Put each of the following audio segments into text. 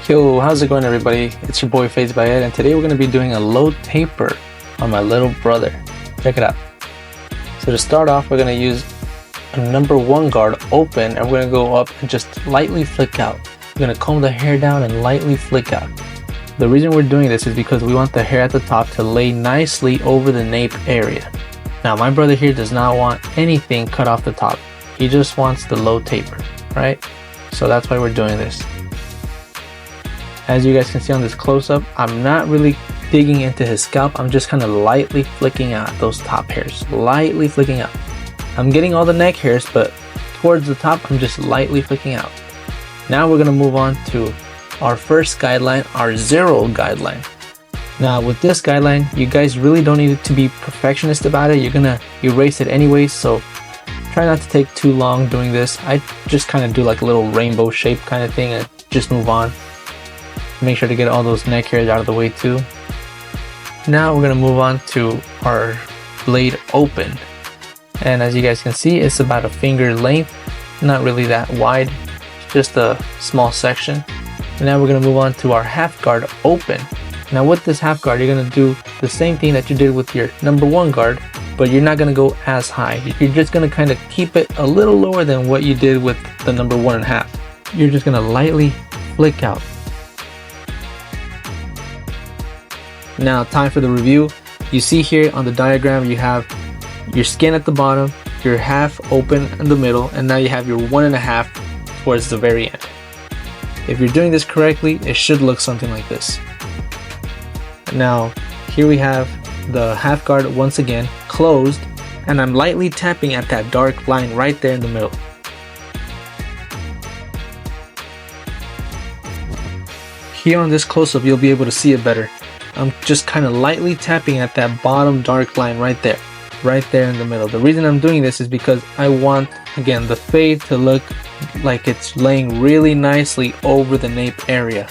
Yo, how's it going everybody? It's your boy Fades by Ed, and today we're going to be doing a low taper on my little brother. Check it out. So to start off, we're going to use a number 1 guard open, and we're going to go up and just lightly flick out. We're going to comb the hair down and lightly flick out. The reason we're doing this is because we want the hair at the top to lay nicely over the nape area. Now my brother here does not want anything cut off the top. He just wants the low taper, right? So that's why we're doing this. As you guys can see on this close-up, I'm not really digging into his scalp. I'm just kind of lightly flicking out those top hairs, lightly flicking out. I'm getting all the neck hairs, but towards the top, I'm just lightly flicking out. Now we're gonna move on to our first guideline, our 0 guideline. Now with this guideline, you guys really don't need to be perfectionist about it. You're gonna erase it anyways, so try not to take too long doing this. I just kind of do like a little rainbow shape kind of thing and just move on. Make sure to get all those neck hairs out of the way too. Now we're gonna move on to our blade open. And as you guys can see, it's about a finger length, not really that wide, just a small section. And now we're gonna move on to our half guard open. Now with this half guard, you're gonna do the same thing that you did with your number 1 guard, but you're not gonna go as high. You're just gonna kind of keep it a little lower than what you did with the number 1.5. You're just gonna lightly flick out. Now time for the review. You see here on the diagram, you have your skin at the bottom, your half open in the middle, and now you have your 1.5 towards the very end. If you're doing this correctly, it should look something like this. Now here we have the half guard once again closed, and I'm lightly tapping at that dark line right there in the middle. Here on this close-up, you'll be able to see it better. I'm just kind of lightly tapping at that bottom dark line right there in the middle. The reason I'm doing this is because I want, again, the fade to look like it's laying really nicely over the nape area.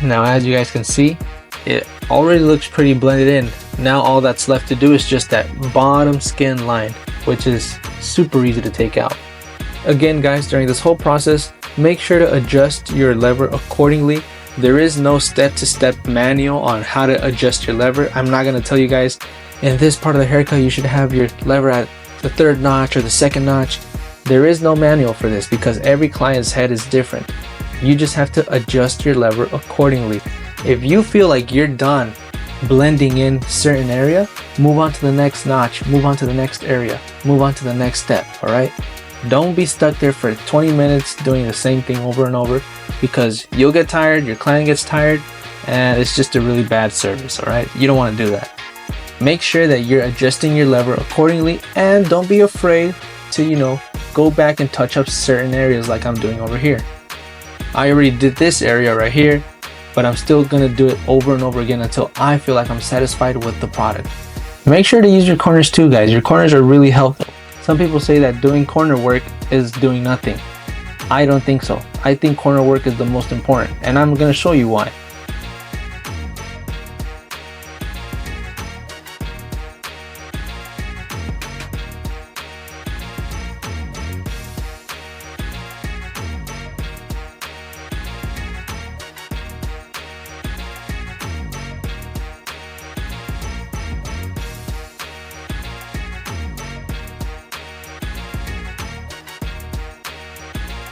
Now as you guys can see, it already looks pretty blended in. Now all that's left to do is just that bottom skin line, which is super easy to take out. Again guys, during this whole process, make sure to adjust your lever accordingly. There is no step-to-step manual on how to adjust your lever. I'm not going to tell you guys in this part of the haircut you should have your lever at the 3rd notch or the 2nd notch. There is no manual for this because every client's head is different. You just have to adjust your lever accordingly. If you feel like you're done blending in certain area, move on to the next notch, move on to the next area, move on to the next step, alright? Don't be stuck there for 20 minutes doing the same thing over and over, because you'll get tired, your client gets tired, and it's just a really bad service, alright? You don't want to do that. Make sure that you're adjusting your lever accordingly, and don't be afraid to, go back and touch up certain areas like I'm doing over here. I already did this area right here, but I'm still going to do it over and over again until I feel like I'm satisfied with the product. Make sure to use your corners too, guys. Your corners are really helpful. Some people say that doing corner work is doing nothing. I don't think so. I think corner work is the most important, and I'm going to show you why.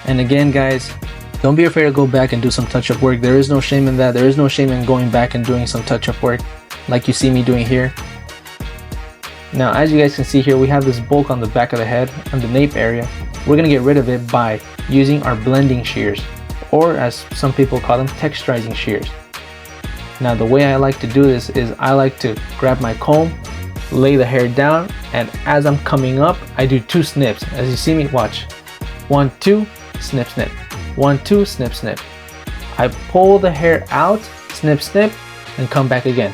And again guys, don't be afraid to go back and do some touch-up work. There is no shame in that. There is no shame in going back and doing some touch-up work like you see me doing here. Now as you guys can see here, we have this bulk on the back of the head, on the nape area. We're going to get rid of it by using our blending shears, or as some people call them, texturizing shears. Now the way I like to do this is I like to grab my comb, lay the hair down, and as I'm coming up, I do 2 snips. As you see me, watch. 1, 2, snip, snip. 1, 2, snip, snip. I pull the hair out, snip, snip, and come back again.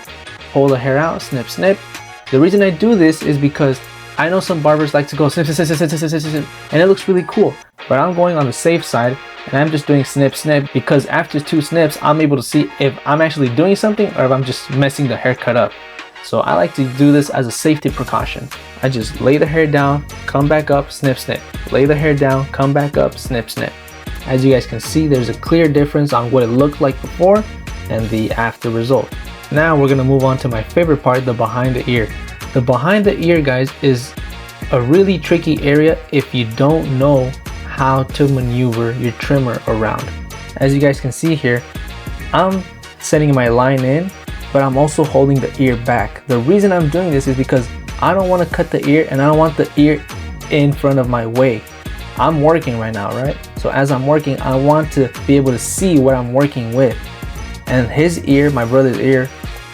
Pull the hair out, snip, snip. The reason I do this is because I know some barbers like to go snip, snip, snip, snip, snip, snip, snip, and it looks really cool. But I'm going on the safe side, and I'm just doing snip, snip, because after 2 snips, I'm able to see if I'm actually doing something or if I'm just messing the haircut up. So I like to do this as a safety precaution. I just lay the hair down, come back up, snip, snip. Lay the hair down, come back up, snip, snip. As you guys can see, there's a clear difference on what it looked like before and the after result. Now we're gonna move on to my favorite part, the behind the ear. The behind the ear, guys, is a really tricky area if you don't know how to maneuver your trimmer around. As you guys can see here, I'm setting my line in, but I'm also holding the ear back. The reason I'm doing this is because I don't want to cut the ear and I don't want the ear in front of my way. I'm working right now, right? So as I'm working, I want to be able to see what I'm working with. And his ear, my brother's ear,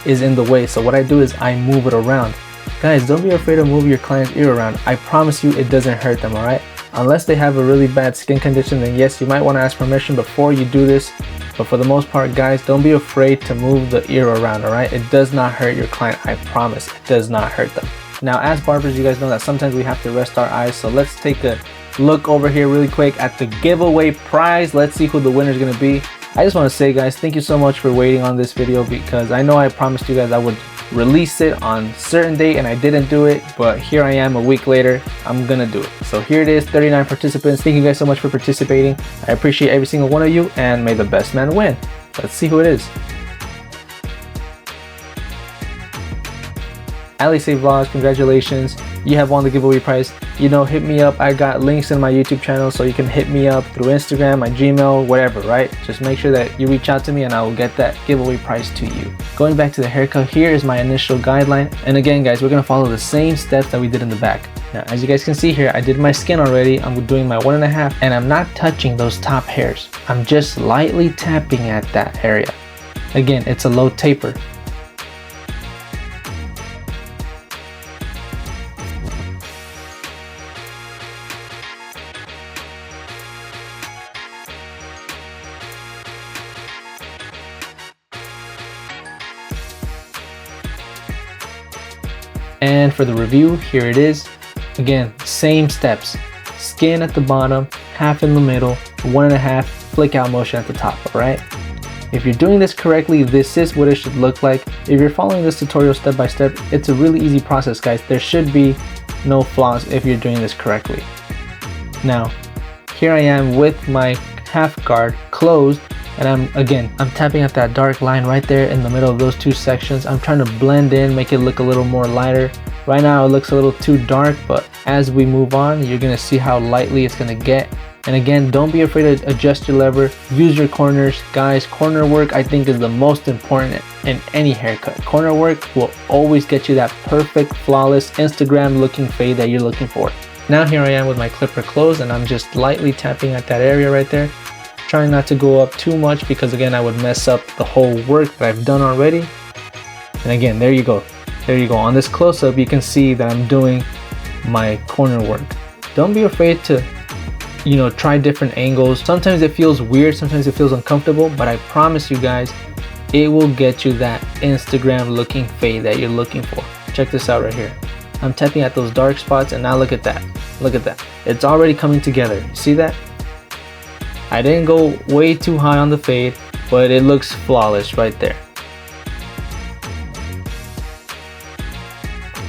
is in the way. So what I do is I move it around. Guys, don't be afraid to move your client's ear around. I promise you it doesn't hurt them, all right? Unless they have a really bad skin condition, then yes, you might want to ask permission before you do this. But for the most part, guys, don't be afraid to move the ear around, all right? It does not hurt your client, I promise. It does not hurt them. Now, as barbers, you guys know that sometimes we have to rest our eyes. So let's take a look over here really quick at the giveaway prize. Let's see who the winner is going to be. I just want to say, guys, thank you so much for waiting on this video, because I know I promised you guys I would release it on a certain date and I didn't do it, but here I am a week later. I'm gonna do it. So here it is, 39 participants. Thank you guys so much for participating. I appreciate every single one of you, and may the best man win. Let's see who it is. Alice Vlogs, congratulations. You have won the giveaway prize. You know, hit me up. I got links in my YouTube channel, so you can hit me up through Instagram, my Gmail, whatever, right? Just make sure that you reach out to me and I will get that giveaway prize to you. Going back to the haircut, here is my initial guideline. And again, guys, we're gonna follow the same steps that we did in the back. Now, as you guys can see here, I did my skin already. I'm doing my 1.5, and I'm not touching those top hairs. I'm just lightly tapping at that area. Again, it's a low taper. And for the review, here it is. Again, same steps. Skin at the bottom, half in the middle, 1.5 flick out motion at the top, all right? If you're doing this correctly, this is what it should look like. If you're following this tutorial step by step, it's a really easy process, guys. There should be no flaws if you're doing this correctly. Now, here I am with my half guard closed, and I'm tapping at that dark line right there in the middle of those two sections. I'm trying to blend in, make it look a little more lighter. Right now it looks a little too dark, but as we move on, you're gonna see how lightly it's gonna get. And again, don't be afraid to adjust your lever. Use your corners. Guys, corner work I think is the most important in any haircut. Corner work will always get you that perfect, flawless, Instagram looking fade that you're looking for. Now here I am with my clipper closed, and I'm just lightly tapping at that area right there. Trying not to go up too much, because again, I would mess up the whole work that I've done already. And again, there you go. There you go. On this close-up, you can see that I'm doing my corner work. Don't be afraid to, you know, try different angles. Sometimes it feels weird, sometimes it feels uncomfortable, but I promise you guys, it will get you that Instagram looking fade that you're looking for. Check this out right here. I'm tapping at those dark spots, and now look at that. Look at that. It's already coming together. See that? I didn't go way too high on the fade, but it looks flawless right there.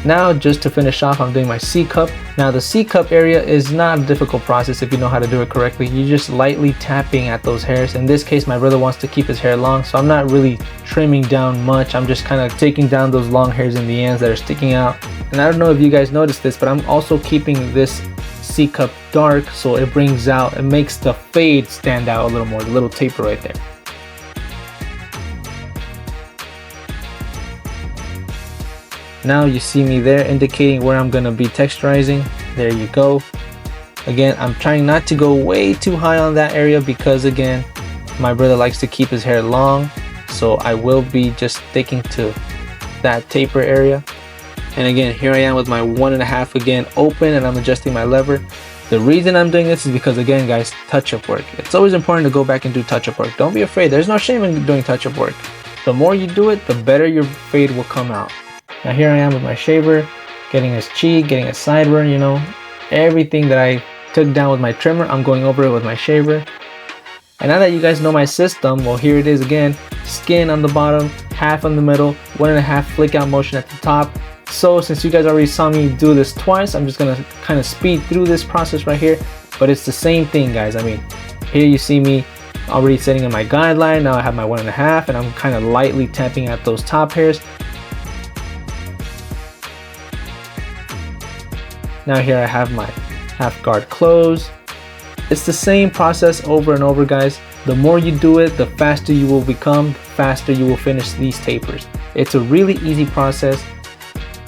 Now, just to finish off, I'm doing my C-cup. Now, the C-cup area is not a difficult process if you know how to do it correctly. You're just lightly tapping at those hairs. In this case, my brother wants to keep his hair long, so I'm not really trimming down much. I'm just kind of taking down those long hairs in the ends that are sticking out. And I don't know if you guys noticed this, but I'm also keeping this C-cup dark, so it brings out, it makes the fade stand out a little more, the little taper right there. Now you see me there indicating where I'm going to be texturizing. There you go. Again, I'm trying not to go way too high on that area, because again, my brother likes to keep his hair long, so I will be just sticking to that taper area. And again, here I am with my 1.5 again open, and I'm adjusting my lever. The reason I'm doing this is because, again, guys, touch-up work. It's always important to go back and do touch-up work. Don't be afraid. There's no shame in doing touch-up work. The more you do it, the better your fade will come out. Now here I am with my shaver, getting his cheek, getting his sideburn, you know, everything that I took down with my trimmer, I'm going over it with my shaver. And now that you guys know my system, well, here it is again. Skin on the bottom, half on the middle, 1.5 flick out motion at the top. So since you guys already saw me do this twice, I'm just gonna kind of speed through this process right here. But it's the same thing, guys. I mean, Here you see me already setting in my guideline. Now I have my 1.5 and I'm kind of lightly tapping at those top hairs. Now here I have my half guard close. It's the same process over and over, guys. The more you do it, the faster you will become, the faster you will finish these tapers. It's a really easy process.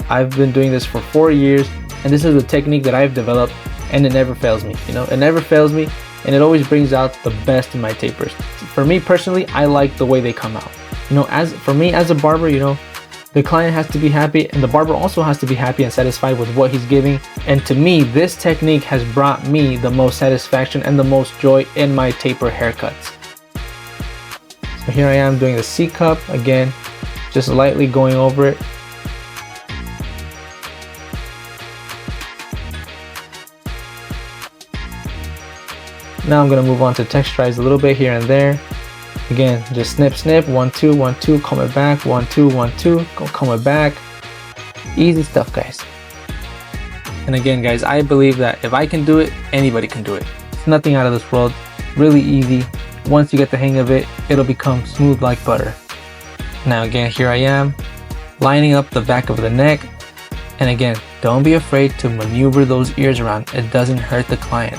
I've been doing this for 4 years, and this is a technique that I've developed, and it never fails me. You know, it never fails me, and it always brings out the best in my tapers. For me personally, I like the way they come out. You know, for me as a barber, you know, the client has to be happy, and the barber also has to be happy and satisfied with what he's giving. And to me, this technique has brought me the most satisfaction and the most joy in my taper haircuts. So here I am doing the C cup again, just lightly going over it. Now I'm gonna move on to texturize a little bit here and there. Again, just snip, snip, 1, 2, 1, 2, comb it back, 1, 2, 1, 2, comb it back. Easy stuff, guys. And again, guys, I believe that if I can do it, anybody can do it. It's nothing out of this world, really easy. Once you get the hang of it, it'll become smooth like butter. Now again, here I am, lining up the back of the neck. And again, don't be afraid to maneuver those ears around. It doesn't hurt the client.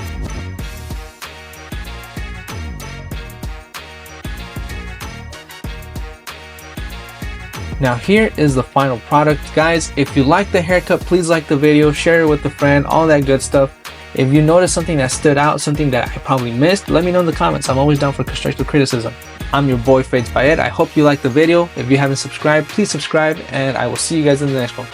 Now here is the final product, guys. If you like the haircut, please like the video, share it with a friend, all that good stuff. If you noticed something that stood out, something that I probably missed, let me know in the comments. I'm always down for constructive criticism. I'm your boy Fades by Ed. I hope you liked the video. If you haven't subscribed, please subscribe, and I will see you guys in the next one.